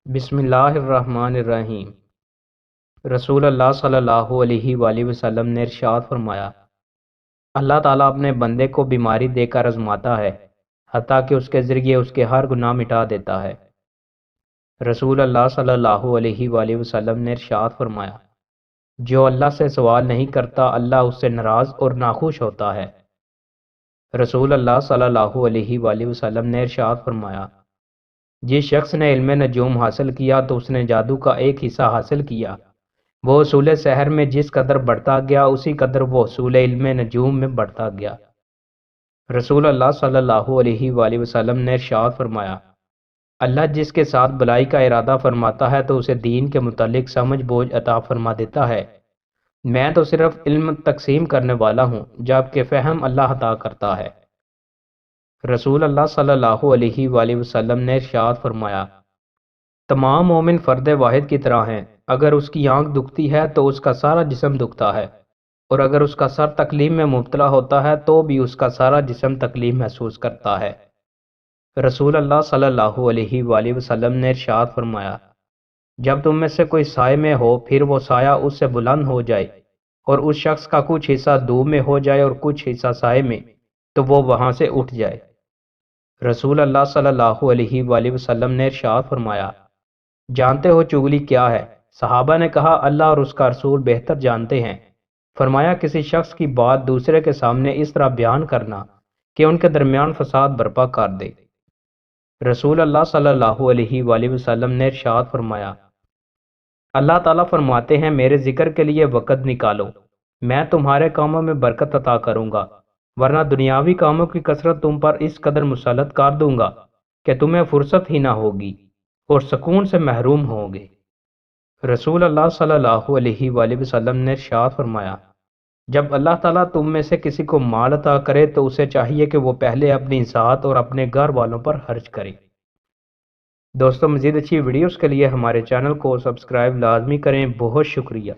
بسم اللہ الرحمن الرحیم۔ رسول اللہ صلی اللہ علیہ وآلہ وسلم نے ارشاد فرمایا، اللہ تعالیٰ اپنے بندے کو بیماری دے کر آزماتا ہے حتیٰ کہ اس کے ذریعے اس کے ہر گناہ مٹا دیتا ہے۔ رسول اللہ صلی اللہ علیہ وآلہ وسلم نے ارشاد فرمایا، جو اللہ سے سوال نہیں کرتا اللہ اس سے ناراض اور ناخوش ہوتا ہے۔ رسول اللہ صلی اللہ علیہ وآلہ وسلم نے ارشاد فرمایا، جس شخص نے علم نجوم حاصل کیا تو اس نے جادو کا ایک حصہ حاصل کیا۔ وہ اصول سحر میں جس قدر بڑھتا گیا اسی قدر وہ اصول علم نجوم میں بڑھتا گیا۔ رسول اللہ صلی اللہ علیہ وآلہ وسلم نے ارشاد فرمایا، اللہ جس کے ساتھ بلائی کا ارادہ فرماتا ہے تو اسے دین کے متعلق سمجھ بوجھ عطا فرما دیتا ہے۔ میں تو صرف علم تقسیم کرنے والا ہوں جبکہ فہم اللہ عطا کرتا ہے۔ رسول اللہ صلی اللہ علیہ وآلہ وسلم نے ارشاد فرمایا، تمام مومن فرد واحد کی طرح ہیں، اگر اس کی آنکھ دکھتی ہے تو اس کا سارا جسم دکھتا ہے، اور اگر اس کا سر تکلیف میں مبتلا ہوتا ہے تو بھی اس کا سارا جسم تکلیف محسوس کرتا ہے۔ رسول اللہ صلی اللہ علیہ وآلہ وسلم نے ارشاد فرمایا، جب تم میں سے کوئی سائے میں ہو پھر وہ سایہ اس سے بلند ہو جائے اور اس شخص کا کچھ حصہ دھوپ میں ہو جائے اور کچھ حصہ سائے میں، تو وہ وہاں سے اٹھ جائے۔ رسول اللہ صلی اللہ علیہ وآلہ وسلم نے ارشاد فرمایا، جانتے ہو چغلی کیا ہے؟ صحابہ نے کہا، اللہ اور اس کا رسول بہتر جانتے ہیں۔ فرمایا، کسی شخص کی بات دوسرے کے سامنے اس طرح بیان کرنا کہ ان کے درمیان فساد برپا کر دے۔ رسول اللہ صلی اللہ علیہ وآلہ وسلم نے ارشاد فرمایا، اللہ تعالیٰ فرماتے ہیں، میرے ذکر کے لیے وقت نکالو، میں تمہارے کاموں میں برکت عطا کروں گا، ورنہ دنیاوی کاموں کی کثرت تم پر اس قدر مسلط کر دوں گا کہ تمہیں فرصت ہی نہ ہوگی اور سکون سے محروم ہوگے۔ رسول اللہ صلی اللہ علیہ وآلہ وسلم نے ارشاد فرمایا، جب اللہ تعالیٰ تم میں سے کسی کو مال عطا کرے تو اسے چاہیے کہ وہ پہلے اپنی ذات اور اپنے گھر والوں پر خرچ کرے۔ دوستو، مزید اچھی ویڈیوز کے لیے ہمارے چینل کو سبسکرائب لازمی کریں۔ بہت شکریہ۔